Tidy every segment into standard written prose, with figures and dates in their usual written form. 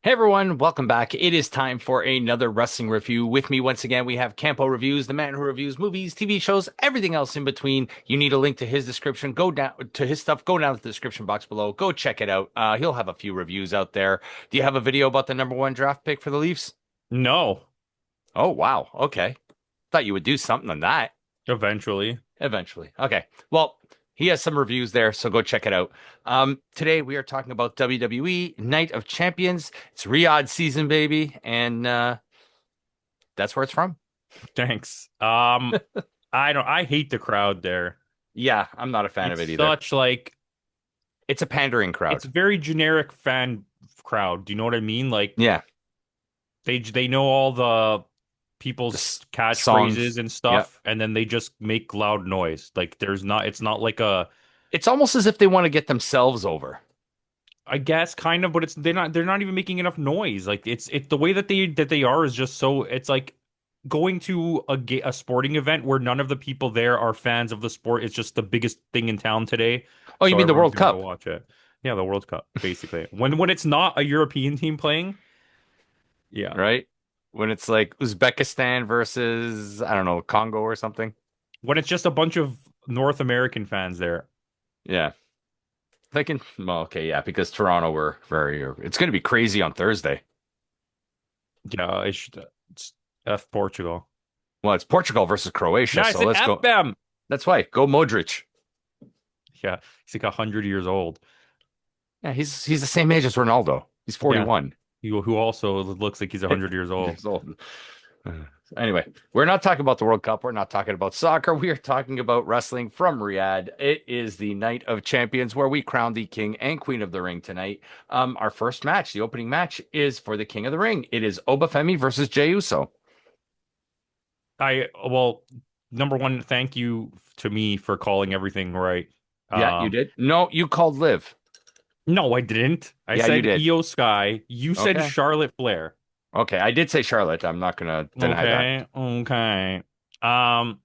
Hey everyone, welcome back. It is time for another wrestling review. With me once again, we have Campo.Reviews, the man who reviews movies, TV shows, everything else in between. You need a link to his description. Go down to his stuff. Go down to the description box below. Go check it out. He'll have a few reviews out there. Do you have a video about the number one draft pick for the Leafs? No, Oh wow. Okay. Thought you would do something on that eventually. eventually. Okay. Well, he has some reviews there, so go check it out. Today we are talking about WWE Night of Champions. It's Riyadh season, baby, and that's where it's from. Thanks. I hate the crowd there. Yeah, I'm not a fan of It's it either. such like It's a pandering it's crowd. very generic fan crowd. Do you know what I mean? Like Yeah, they know all the the people's songs. catchphrases and Yep. stuff, and then they just make loud noise. Like it's not like a It's almost as if they want to get themselves over. I guess kind of, but they're not even making enough noise. Like it's the way that they are is just so it's like going to a sporting event where none of the people there are fans of the sport. It's just the biggest thing in town today, Oh, you so mean the everyone's World gonna go Cup? watch it. Yeah, the World Cup basically. When it's not a European team playing, yeah. Right? When it's like Uzbekistan versus, I don't know, Congo or something. When it's just a bunch of North American fans there. Yeah. Well, okay, yeah, because Toronto were it's going to be crazy on Thursday. Yeah, it's F Portugal. Well, it's Portugal versus Yeah, Croatia, I so said let's F go. them. That's why. Go Modric. Yeah, he's like 100 years old. Yeah, he's the same age as Ronaldo. He's Yeah, 41. who also looks like he's 100 years old. Years old. Anyway, we're not talking about the World Cup. We're not talking about soccer. We are talking about wrestling from Riyadh. It is the Night of Champions where we crown the King and Queen of the Ring tonight. Our first match, the opening match, is for the King of the Ring. It is Obafemi versus Jey Uso. Well, number one, thank you to me for calling everything right. Yeah, you Um, did. No, you called Liv. no, I didn't. I Yeah, you said did. Io Sky. You said Okay. Charlotte Flair. Okay, I did say Charlotte. I'm not gonna deny that. Okay, okay. Um,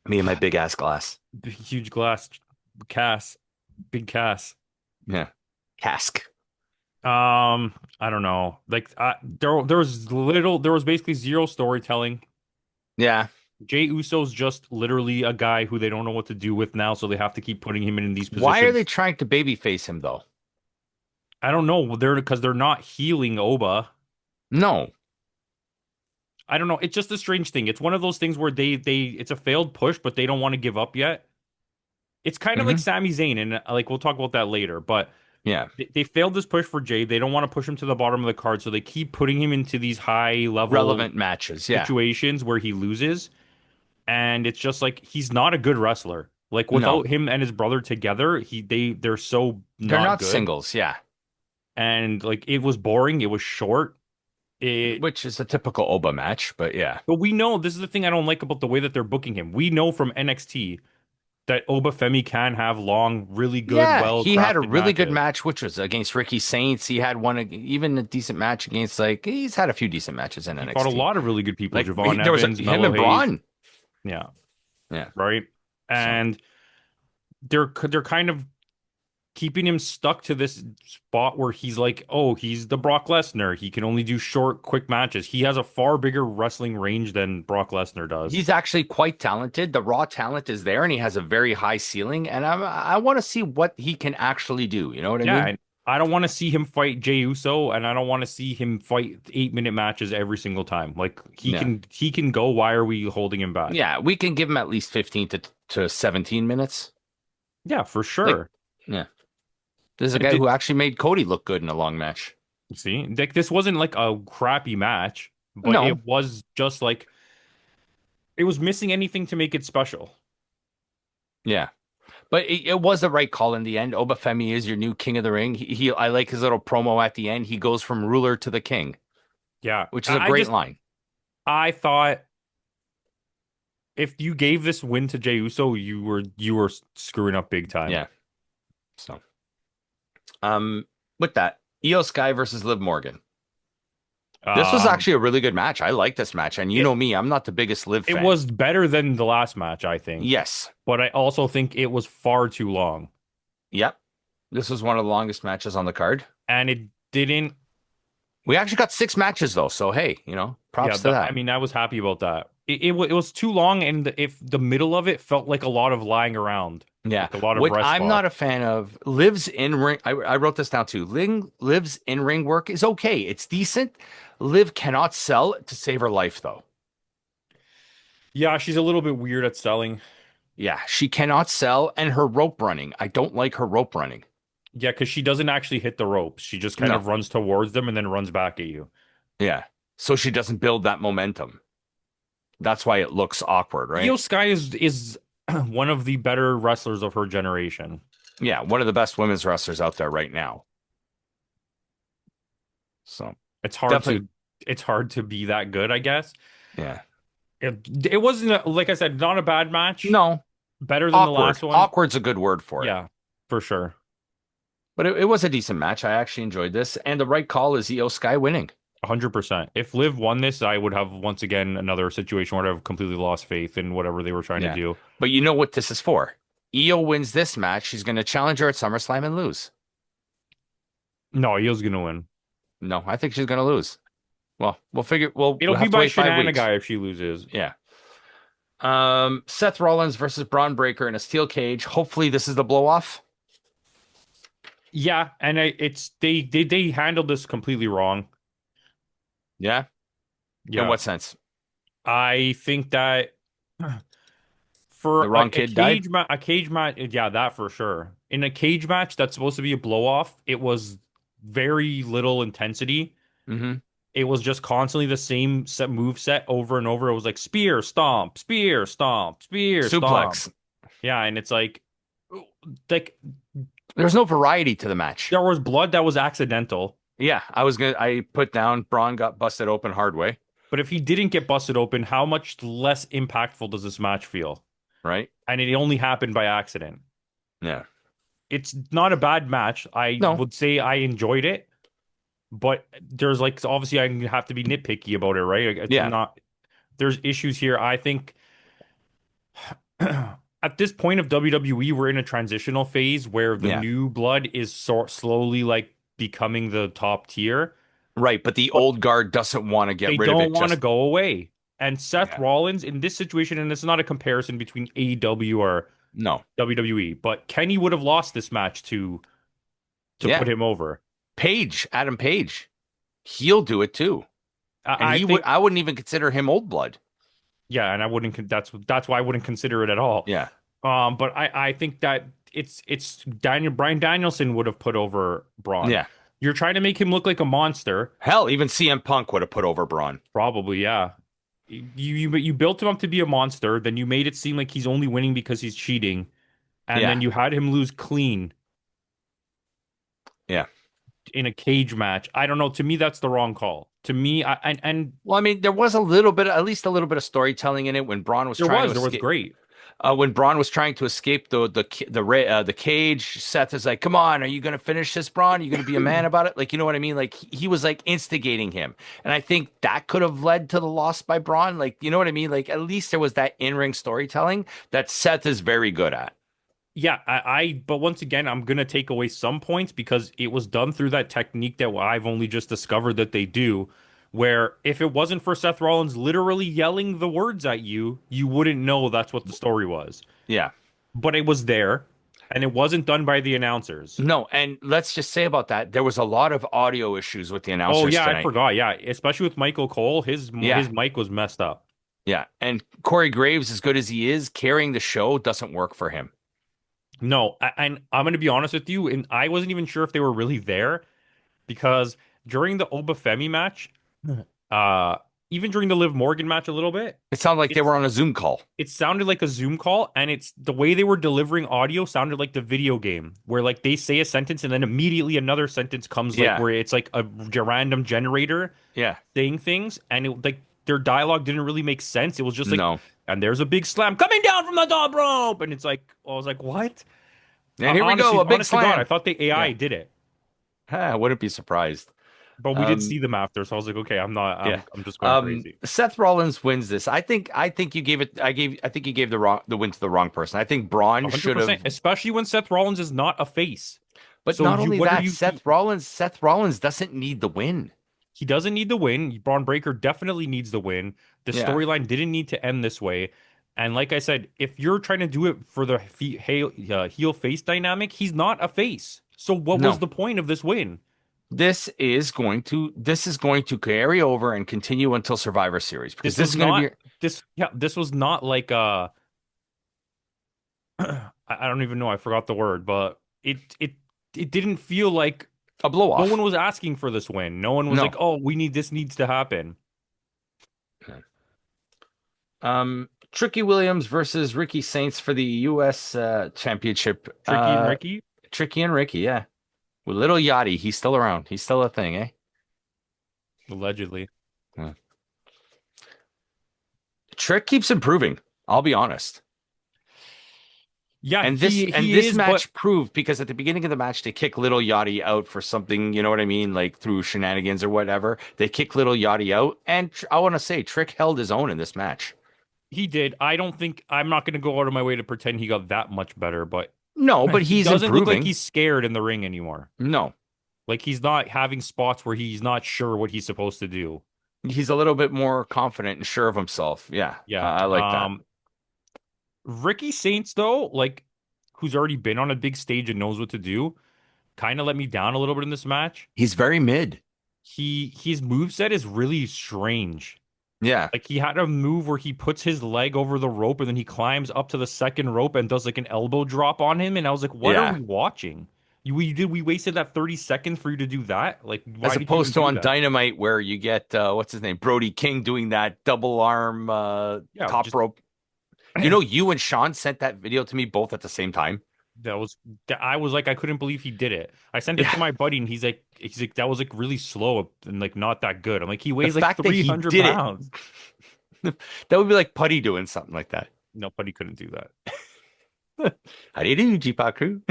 Me and my big ass glass. huge glass Cass, big Cass. Yeah. Cask. I don't know. Like, there was basically zero storytelling. Yeah. Jey Uso's just literally a guy who they don't know what to do with now, so they have to keep putting him in these Why are they positions. trying to babyface him though? I don't know. Because they're not healing Oba. No. I don't know. It's just a strange thing. It's one of those things where they it's a failed push, but they don't want to give up yet. It's kind of like Hmm. Sami Zayn, and like we'll talk about that later. But Yeah. they failed this push for Jay. They don't want to push him to the bottom of the card, so they keep putting him into these high level Relevant matches. Yeah. situations where he loses, and it's just like he's not a good wrestler. Like No. without him and his brother together, they're so They're not not good. singles. Yeah. And like it was boring. It was short. It Which is a typical Oba match, but yeah. But we know this is the thing I don't like about the way that they're booking him. We know from NXT that Obafemi can have long, really good, Yeah, he had a well-crafted really good matches. match, which was against Ricky Saints. He had even a decent match against he's had a few decent matches in He fought a NXT. lot of really good people. Like Javon there was Evans, him Mello and Hayes. Braun. Yeah, Yeah. right. So And they're kind of keeping him stuck to this spot where he's like, oh, he's the Brock Lesnar. He can only do short, quick matches. He has a far bigger wrestling range than Brock Lesnar does. he's actually quite talented. The raw talent is there, and he has a very high ceiling. And I want to see what he can actually do. You know what I Yeah, mean? and I don't want to see him fight Jey Uso, and I don't want to see him fight 8 minute matches every single time. Like Yeah. he can go. Why are we holding him back? Yeah, we can give him at least 15 to 17 minutes. Yeah, for Like, sure. yeah. This is a And guy who actually made Cody look good in a long match. see, like this wasn't like a crappy match, but No. it was just like it was missing anything to make it special. Yeah. But it was the right call in the end. Obafemi is your new king of the ring. I like his little promo at the end. He goes from ruler to the king, Yeah, which is a great line. I thought if you gave this win to Jey Uso, you were screwing up big time. Yeah. So, um, with that, Io Sky versus Liv Morgan. This was Um, actually a really good match. I like this match, and you it know me, I'm not the biggest Liv it fan. was better than the last match, I think, Yes. but I also think it was far too long. Yep. This was one of the longest matches on the card. And didn't. We actually got 6 matches though, so hey, Yeah, props to I that. mean, I was happy about that. It was too long, and if the middle of it felt like a lot of lying around, Yeah. like a lot of What rest I'm not spots. a fan of, Liv's in ring. I wrote this down too. Liv's in ring work is okay. It's decent. Liv cannot sell to save her life though. Yeah, she's a little bit weird at selling. Yeah, she cannot sell, and her rope running. I don't like her rope running. Yeah, because she doesn't actually hit the ropes. She just kind No. of runs towards them and then runs back at you. Yeah. So she doesn't build that momentum. That's why it looks awkward, right? Io Sky is one of the better wrestlers of her generation. Yeah, one of the best women's wrestlers out there right now. So It's hard definitely, to it's hard to be that good, I guess. yeah. It wasn't like I said, not a bad match. No, Better than the awkward. last one. Awkward's a good word for it. Yeah, for sure. But it was a decent match. I actually enjoyed this. And the right call is Io Sky winning. 100%. If Liv won this, I would have once again another situation where I've completely lost faith in whatever they were trying to Yeah. do. But you know what this is for. Io wins this match. She's going to challenge her at SummerSlam and lose. No, Io's gonna win. No, I think she's going to lose. Well, we'll figure. We'll It'll be have to by wait 5 weeks. Guy if she loses. Yeah. Seth Rollins versus Braun Breaker in a steel cage. Hopefully, this is the blow off. Yeah, and it's they handled this completely wrong. Yeah. In Yeah. what sense? I think that for The wrong kid died. a cage match, yeah, that for sure. In a cage match that's supposed to be a blow off, it was very little intensity. Mm-hmm. It was just constantly the same set move set over and over. It was like spear, stomp, spear, stomp, spear, stomp. Suplex. Yeah, and it's like There's no variety to the match. there was blood that was accidental. Yeah, I put down Braun got busted open hard way, But if he didn't get busted open, how much less impactful does this match feel? right? And it only happened by accident. Yeah. It's not a bad match. I No. would say I enjoyed it, but there's like obviously I have to be nitpicky about it, right? It's Yeah. not there's issues here. I think at this point of WWE, we're in a transitional phase where the Yeah. new blood is slowly like becoming the top tier, Right, but the but old guard doesn't want to get they rid of don't it want to just go away. And Seth yeah. Rollins in this situation, and it's not a comparison between AEW or No. WWE, but Kenny would have lost this match to Yeah. put him over. Adam Page. He'll do it too. And I think, I wouldn't even consider him old blood. yeah, and I wouldn't. That's why I wouldn't consider it at all. Yeah. But I think that it's Brian Danielson would have put over Braun. Yeah. You're trying to make him look like a monster. Hell, even CM Punk would have put over Braun. Probably, yeah. You built him up to be a monster, then you made it seem like he's only winning because he's cheating, and Yeah. then you had him lose clean Yeah. in a cage match. I don't know. To me, that's the wrong call. To me, and Well, I mean, there was a little bit, at least a little bit of storytelling in it when Braun was trying to there was escape. great. When Braun was trying to escape the cage, Seth is like, "Come on, are you going to finish this, Braun? Are you going to be a man about it?" Like, you know what I mean? Like he was like instigating him, and I think that could have led to the loss by Braun. Like, you know what I mean? Like, at least there was that in-ring storytelling that Seth is very good at. Yeah, but once again, I'm gonna take away some points because it was done through that technique that I've only just discovered that they do, where if it wasn't for Seth Rollins literally yelling the words at you, you wouldn't know that's what the story was. Yeah. But it was there, and it wasn't done by the announcers. No, and let's just say about that, there was a lot of audio issues with the Oh announcers yeah, I tonight. forgot. Yeah, especially with Michael Cole, Yeah. his mic was messed up. Yeah, and Corey Graves, as good as he is, carrying the show doesn't work for him. No, and I'm going to be honest with you, and I wasn't even sure if they were really there because during the Obafemi match, uh, even during the Liv Morgan match a little bit, It sounded like they it's were on a Zoom call. it sounded like a Zoom call, and it's the way they were delivering audio sounded like the video game where like they say a sentence and then immediately another sentence comes like Yeah. where it's like a random generator Yeah. saying things, and it like their dialogue didn't really make sense. It was just like, No. and there's a big slam coming down from the top rope, and it's like I was like, what? And here we go, a big Honest to God, slam. I thought the AI Yeah. did it, I wouldn't be surprised. but we did see them after, so I was like, okay, I'm not. Yeah. I'm just going crazy. Seth Rollins wins this. I think you gave it I think you gave the win to the wrong person. I think Braun should 100%, have especially when Seth Rollins is not a face. But So not you only what are that, you Seth Rollins doesn't need the win. he doesn't need the win. Braun Breaker definitely needs the win. The Yeah. storyline didn't need to end this way. And like I said, if you're trying to do it for the heel face dynamic, he's not a face. So what was No. the point of this win? This is going to carry over and continue until Survivor Series because This this was is going to not be this was not like I don't even know, I forgot the word, but it didn't feel like a blow no one off. was asking for this win. No one was like, No. "Oh, this needs to happen." Tricky Williams versus Ricky Saints for the U.S. Championship. Tricky and Ricky, Tricky and Ricky, yeah. With little Yachty, he's still around. He's still a thing, eh? allegedly. Yeah. Trick keeps improving. I'll be honest. Yeah, And this and he this is, but match proved because at the beginning of the match they kick Little Yachty out for something, you know what I mean, like through shenanigans or whatever. They kick Little Yachty out, and I want to say Trick held his own in this match. he did. I don't think I'm not going to go out of my way to pretend he got that much better, but No, but he he's doesn't look like improving. he's scared in the ring anymore. No, Like he's not having spots where he's not sure what he's supposed to do. he's a little bit more confident and sure of himself. Yeah, Yeah. I like that. Ricky Saints though, like who's already been on a big stage and knows what to do, kind of let me down a little bit in this match. He's very mid. His moveset is really strange. Yeah, Like he had a move where he puts his leg over the rope and then he climbs up to the second rope and does like an elbow drop on him. And I was like, what are yeah. we watching? We wasted that 30 seconds for you to do that? Like, As why did you even opposed to do on that? Dynamite where you get what's his name, Brody King doing that double arm Yeah, top just rope. You know, you and Sean sent that video to me both at the same time. that was I was like, I couldn't believe he did it. I sent it Yeah, to my buddy and he's like, that was like really slow and like not that good. I'm like, he the weighs like fact that he 300 did it, pounds. that would be like Putty doing something like that. No, but he couldn't do that. How do you do, G-Pop crew?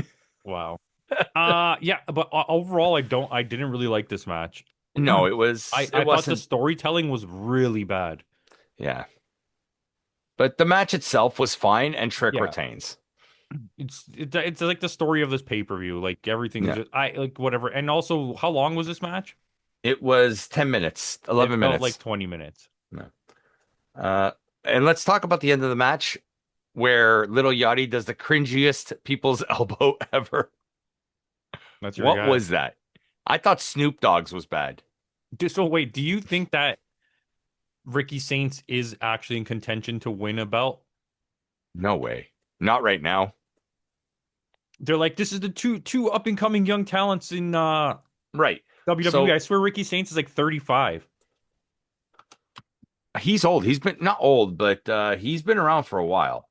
Wow. Yeah, but overall, I didn't really like this match. No, it I thought the wasn't. storytelling was really bad. Yeah, but the match itself was fine, and Trick Yeah, retains. it's like the story of this pay-per-view. Like everything's Yeah, just I like whatever. And also, how long was this match? it was 10 minutes, It 11 felt like minutes. 20 minutes. No. And let's talk about the end of the match where Little Yachty does the cringiest people's elbow ever. That's your What guy. was that? I thought Snoop Dogg's was bad. So wait, do you think that Ricky Saints is actually in contention to win a belt? No way. Not right now. They're like, this is the two up and coming young talents in Right. WWE. So I swear Ricky Saints is like 35. he's old. He's been not old, but he's been around for a while.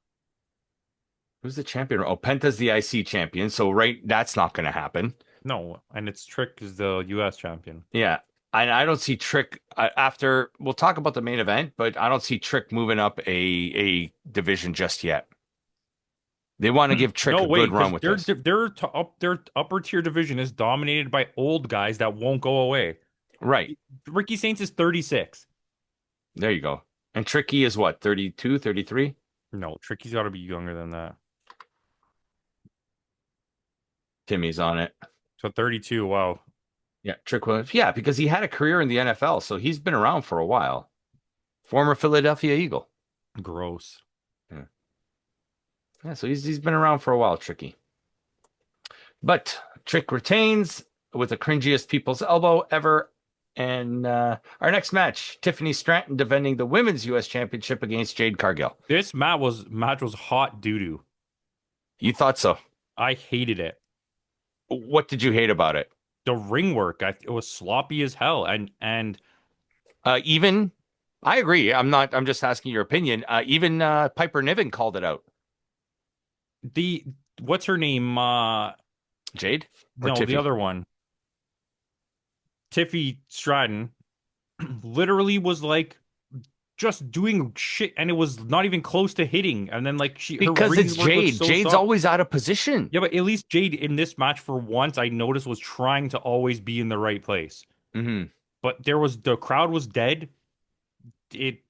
Who's the champion? Oh, Penta's the IC champion. So right, that's not going to happen. No, and it's Trick is the US champion. Yeah. And I don't see Trick after we'll talk about the main event, but I don't see Trick moving up a division just yet. They want to give Trick No a good way, run because with this. their upper tier division is dominated by old guys that won't go away. Right. Ricky Saints is 36. There you go. And Tricky is what, 32, 33? No, Tricky's got to be younger than that. Timmy's on it. So 32. Wow, Yeah, Trick Williams. Yeah, because he had a career in the NFL, so he's been around for a while. Former Philadelphia Eagle. gross. Yeah, yeah, so he's been around for a while, Tricky. But Trick retains with the cringiest people's elbow ever. And our next match, Tiffany Stratton defending the Women's U.S. Championship against Jade Cargill. This match was hot doo doo. You thought so. I hated it. What did you hate about it? The ring work, it was sloppy as hell, and Even, I agree. I'm just asking your opinion. Even Piper Niven called it out. the what's her name? Jade or No, Tiffy? the other one, Tiffy Stratton, literally was like just doing shit, and it was not even close to hitting. And then like her Because ring it's work was Jade. so Jade's soft. always out of position. Yeah, but at least Jade in this match for once I noticed was trying to always be in the right place. Hmm. But the crowd was dead. It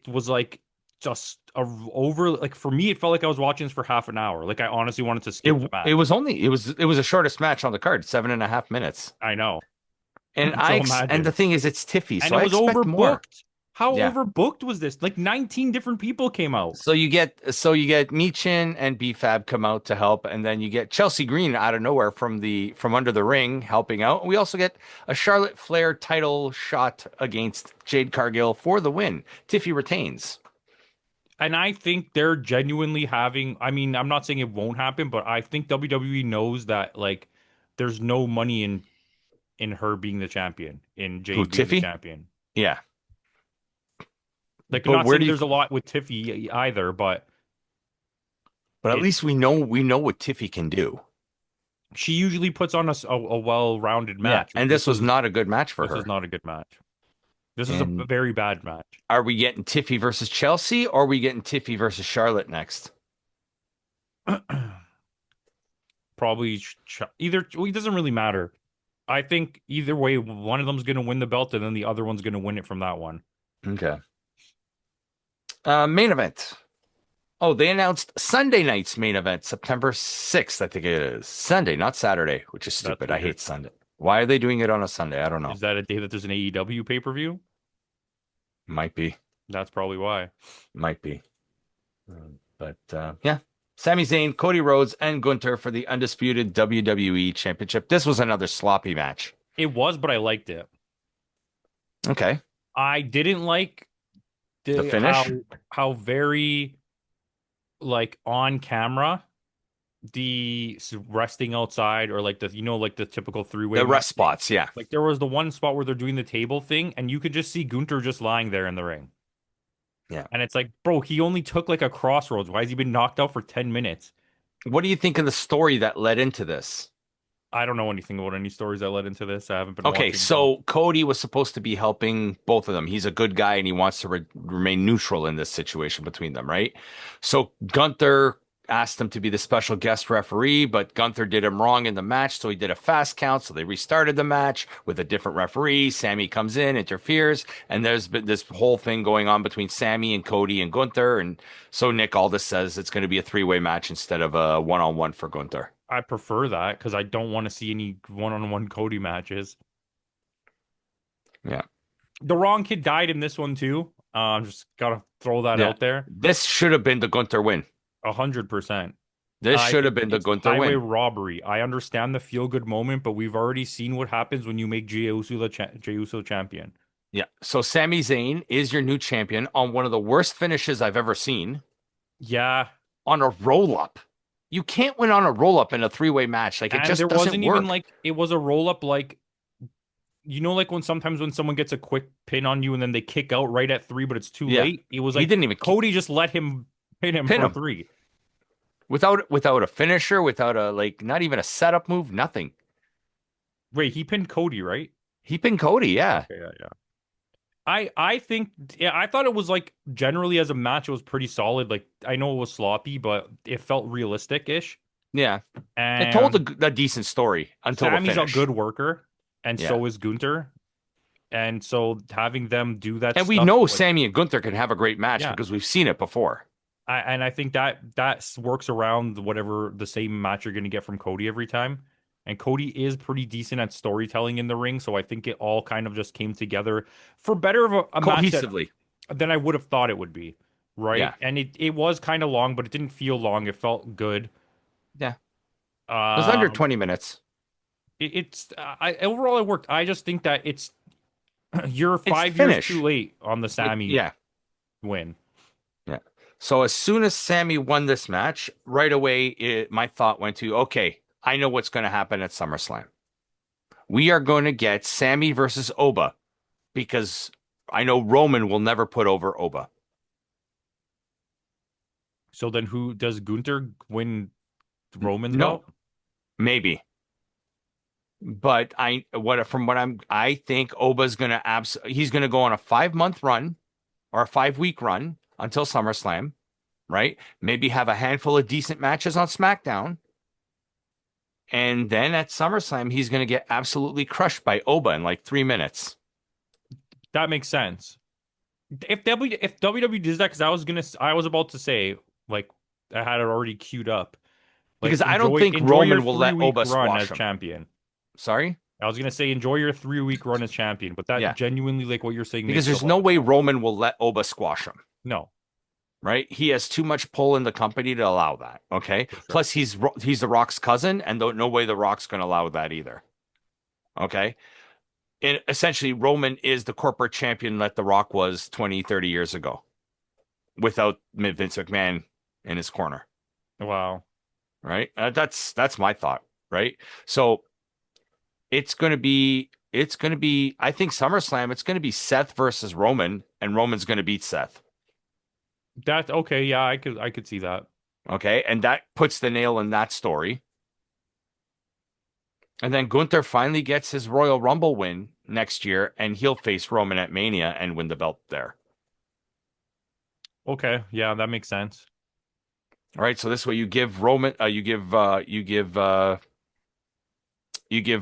was like just over like for me it felt like I was watching this for half an hour. Like I honestly wanted to skip the It match. was only it was the shortest match on the card, 7.5 minutes. I know. And So and the imagine. thing is, it's Tiffy, And so it I was expect more. overbooked. How Yeah. overbooked was this? Like 19 different people came out. So you get Michin and BFAB come out to help, and then you get Chelsea Green out of nowhere from under the ring helping out. We also get a Charlotte Flair title shot against Jade Cargill for the win. Tiffy retains. And I think they're genuinely having, I mean, I'm not saying it won't happen, but I think WWE knows that like there's no money in her being the champion, in Who, Jade being the Tiffy? champion. Yeah. Like I'm But not where do saying you there's a lot with Tiffy either, but but at least it's we know what Tiffy can do. she usually puts on a well-rounded Yeah. match. And this was not a good match for This was her. not a good match. This was a And very bad match. are we getting Tiffy versus Chelsea, or are we getting Tiffy versus Charlotte next? Probably either well, it doesn't really matter. I think either way, one of them's going to win the belt, and then the other one's going to win it from that one. Okay. Main event. Oh, they announced Sunday night's main event, September 6th, I think it is. Sunday, not Saturday, which is That's stupid. I weird. hate Sunday. Why are they doing it on a Sunday? I don't know. Is that a day that there's an AEW pay-per-view? Might be. That's probably why. Might be. But yeah. Sami Zayn, Cody Rhodes, and Gunther for the undisputed WWE Championship. This was another sloppy match. It was, but I liked it. Okay. I didn't like The the finish? how very like on camera the resting outside or like the like the typical three-way The match. rest spots, yeah. Like there was the one spot where they're doing the table thing, and you could just see Gunter just lying there in the ring. Yeah. And it's like, bro, he only took like a crossroads. Why has he been knocked out for 10 minutes? What do you think of the story that led into this? I don't know anything about any stories that led into this. I haven't been Okay, watching Raw. so Cody was supposed to be helping both of them. He's a good guy and he wants to remain neutral in this situation between them, right? So Gunther asked him to be the special guest referee, but Gunther did him wrong in the match, so he did a fast count. So they restarted the match with a different referee. Sammy comes in, interferes, and there's been this whole thing going on between Sammy and Cody and Gunther. And so Nick Aldis says it's going to be a three-way match instead of a one-on-one for Gunther. I prefer that because I don't want to see any one-on-one Cody matches. Yeah. The wrong kid died in this one too. Just gotta throw that Yeah. out there. This should have been the Gunther win. 100%. This I should have think been the it's Gunther highway win. robbery. I understand the feel-good moment, but we've already seen what happens when you make Jey Uso champion. Yeah. So Sami Zayn is your new champion on one of the worst finishes I've ever seen Yeah, on a roll up. You can't win on a roll up in a three-way match. Like it and there just doesn't wasn't even work. like it was a roll-up like like when sometimes when someone gets a quick pin on you and then they kick out right at three, but it's too Yeah. late. It was He like didn't even Cody just let him pin pin for him three. without a finisher, without a like not even a setup move, nothing. Wait, he pinned Cody, right? He pinned Cody, yeah. Okay, yeah. I think I thought it was like generally as a match it was pretty solid. Like I know it was sloppy, but it felt realistic-ish. Yeah. It told And a decent story until the Sammy's a finish. good worker, and Yeah. so is Gunter. And so having them do that And we stuff, know like, Sammy and Gunther can have a great match yeah, because we've seen it before. I think that works around whatever the same match you're going to get from Cody every time. And Cody is pretty decent at storytelling in the ring, so I think it all kind of just came together for better of a match Cohesively. than I would have thought it would be, right? Yeah. And it was kind of long, but it didn't feel long. It felt good. Yeah. It was under Um, 20 minutes. it's I overall it worked. I just think that you're It's the 5 years finish. too late on the Sammy Yeah. win. Yeah. So as soon as Sammy won this match, right away, my thought went to, okay, I know what's going to happen at SummerSlam. We are going to get Sammy versus Oba because I know Roman will never put over Oba. So then who does Gunter win Roman's No, belt? maybe. But I think Oba's going to he's going to go on a 5-month run or a 5-week run until SummerSlam, right? Maybe have a handful of decent matches on SmackDown. And then at SummerSlam, he's going to get absolutely crushed by Oba in like 3 minutes. That makes sense. If WWE does that, because I was about to say, like, I had it already queued up. Like, Because I don't think enjoy your Roman will three let week Oba run squash as him. champion. Sorry? I was gonna say enjoy your 3 week run as champion, but that Yeah. genuinely, like what you're saying, Because makes a there's lot no of way sense. Roman will let Oba squash him, No, right? He has too much pull in the company to allow that. Okay. for sure. Plus, he's the Rock's cousin, and no way the Rock's going to allow that either. Okay. And essentially, Roman is the corporate champion that the Rock was 20, 30 years ago without Vince McMahon in his corner, Wow. right? That's my thought, right? So it's going to be I think SummerSlam it's going to be Seth versus Roman, and Roman's going to beat Seth. That okay, yeah, I could see that. Okay, and that puts the nail in that story. And then Gunther finally gets his Royal Rumble win next year, and he'll face Roman at Mania and win the belt there. Okay, yeah, that makes sense. All right, so this way you give Roman, you give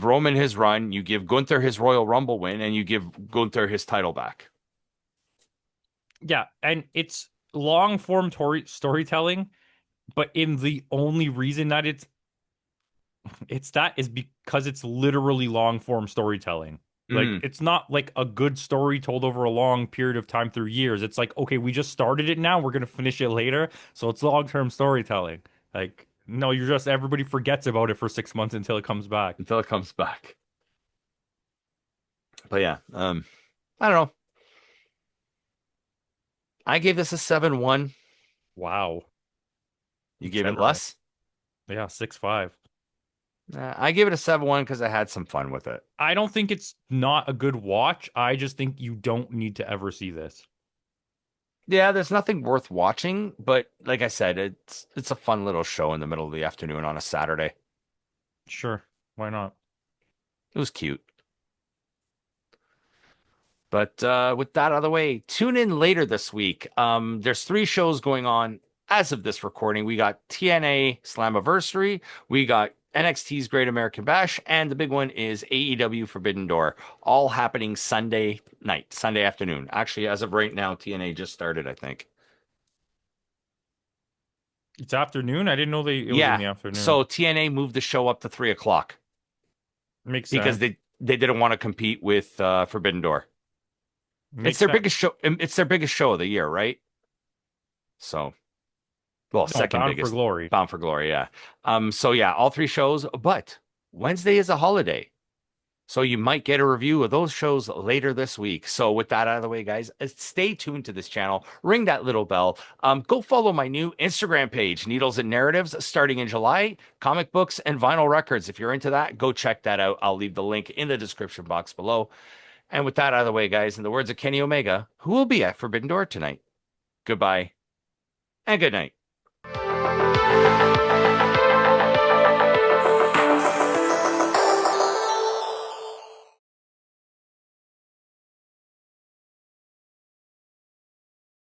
Roman his run, you give Gunther his Royal Rumble win, and you give Gunther his title back. Yeah, and it's long form storytelling, but in the only reason that it's that is because it's literally long form storytelling. Like Mm. it's not like a good story told over a long period of time through years. It's like, okay, we just started it now, we're gonna finish it later. So it's long-term storytelling. Like, no, you're just everybody forgets about it for 6 months until it comes back. Until it comes back. But yeah, I don't know. I gave this a 7-1. Wow. You gave it Generous. less? Yeah, 6-5. I gave it a 7-1 because I had some fun with it. I don't think it's not a good watch. I just think you don't need to ever see this. Yeah, there's nothing worth watching, but like I said, it's a fun little show in the middle of the afternoon on a Saturday. Sure. Why not? It was cute. But with that out of the way, tune in later this week. There's three shows going on as of this recording. We got TNA Slammiversary, we got NXT's Great American Bash, and the big one is AEW Forbidden Door, all happening Sunday night, Sunday afternoon. Actually, as of right now, TNA just started, I think. It's afternoon. I didn't know it was in Yeah. the afternoon. So TNA moved the show up to 3 o'clock Makes because sense. they didn't want to compete with Forbidden Door. It's Makes their sense. biggest show. It's their biggest show of the year, right? So, well, No, second Bound for biggest. Glory. Bound for Glory, yeah. So yeah, all three shows, but Wednesday is a holiday. So you might get a review of those shows later this week. So with that out of the way, guys, stay tuned to this channel. Ring that little bell. Go follow my new Instagram page, Needles and Narratives, starting in July. Comic books and vinyl records. If you're into that, go check that out. I'll leave the link in the description box below. And with that out of the way, guys, in the words of Kenny Omega, who will be at Forbidden Door tonight? Goodbye and good night.